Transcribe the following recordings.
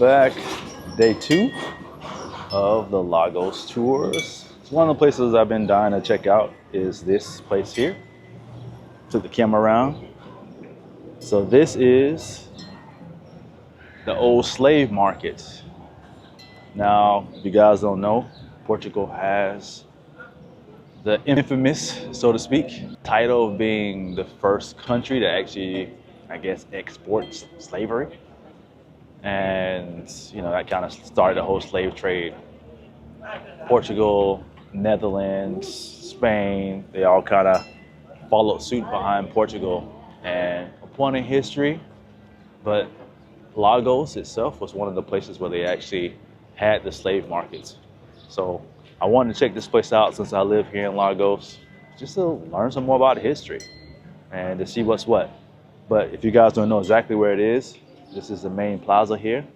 back. Day 2 of the Lagos tours. So one of the places I've been dying to check out is this place here. Took the camera around. So this is the old slave market. Now, if you guys don't know, Portugal has the infamous, so to speak, title of being the first country to actually, I guess, exports slavery. And, you know, that kind of started the whole slave trade. Portugal, Netherlands, Spain, they all kind of followed suit behind Portugal. And a point in history, but Lagos itself was one of the places where they actually had the slave markets. So I wanted to check this place out since I live here in Lagos, just to learn some more about history and to see what's what. But if you guys don't know exactly where it is, this is the main plaza here.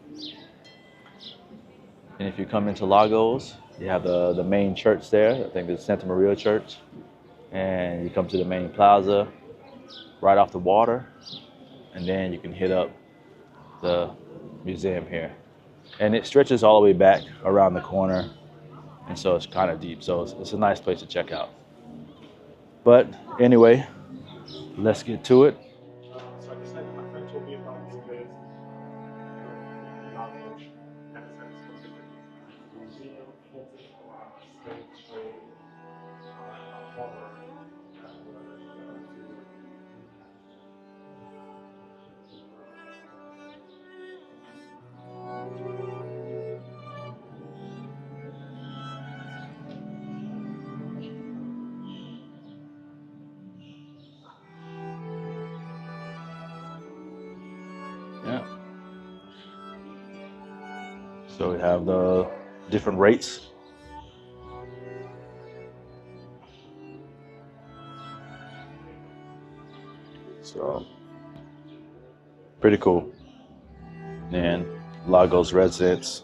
And if you come into Lagos, you have the main church there. I think it's Santa Maria Church. And you come to the main plaza right off the water. And then you can hit up the museum here. And it stretches all the way back around the corner. And so it's kind of deep. So it's a nice place to check out. But anyway, let's get to it. So I decided my friend told me about this place. Museum focused on slave trade, horror, Yeah. So we have the different rates. So pretty cool. And Lagos residents.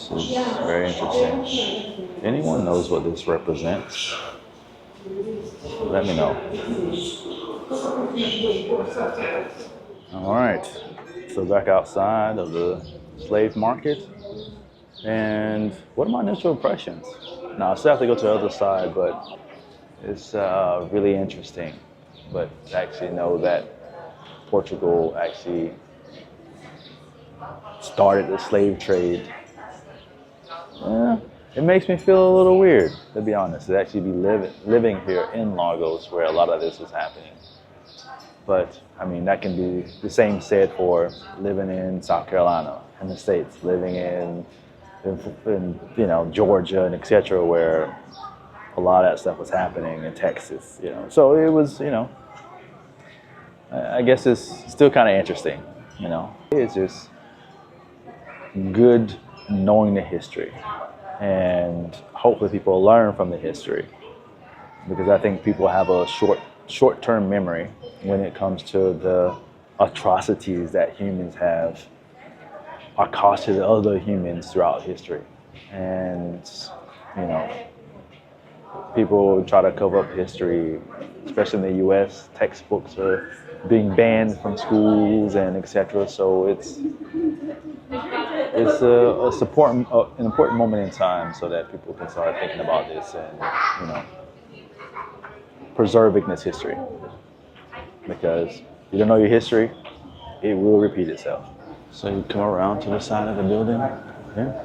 This is very interesting. Anyone knows what this represents? Let me know. All right, so back outside of the slave market. And what are my initial impressions? Now, I still have to go to the other side, but it's really interesting. But to actually know that Portugal actually started the slave trade it makes me feel a little weird, to be honest, to actually be living here in Lagos where a lot of this is happening. But I mean, that can be the same said for living in South Carolina, in the States, living in Georgia and etc., where a lot of that stuff was happening in Texas. So it was, I guess it's still kind of interesting. It's just good knowing the history, and hopefully people learn from the history, because I think people have a short-term memory when it comes to the atrocities that humans have accosted other humans throughout history. And people try to cover up history, especially in the U.S. Textbooks are being banned from schools and etc. So it's an important moment in time, so that people can start thinking about this and preserving this history. Because if you don't know your history, it will repeat itself. So you come around to the side of the building. Yeah.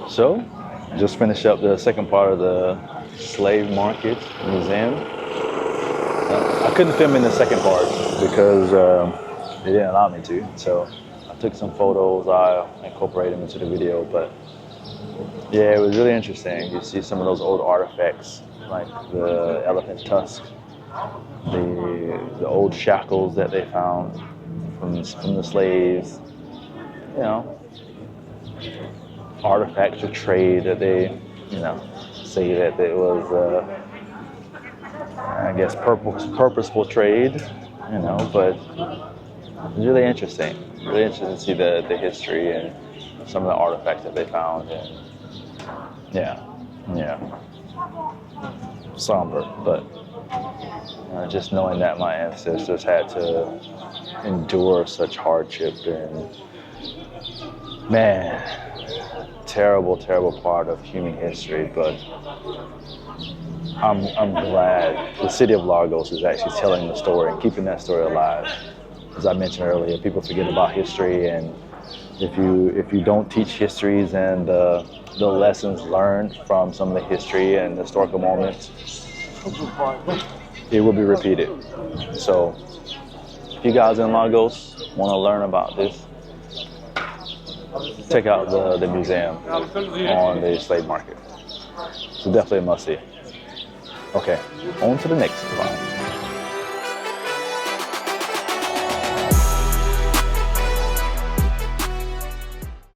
So, just finished up the second part of the slave market museum. I couldn't film in the second part because they didn't allow me to. So I took some photos, I incorporated them into the video. But yeah, it was really interesting. You see some of those old artifacts, like the elephant tusk, the old shackles that they found from the slaves. Artifacts of trade that they, say that it was, I guess, purposeful trade, but it's really interesting. Really interesting to see the history and some of the artifacts that they found. And yeah, somber, but just knowing that my ancestors had to endure such hardship, and man, terrible part of human history. But I'm glad the city of Lagos is actually telling the story and keeping that story alive. As I mentioned earlier, people forget about history, and if you don't teach histories and the lessons learned from some of the history and historical moments, it will be repeated. So if you guys in Lagos want to learn about this, check out the museum on the slave market. So definitely a must see. Okay, on to the next spot.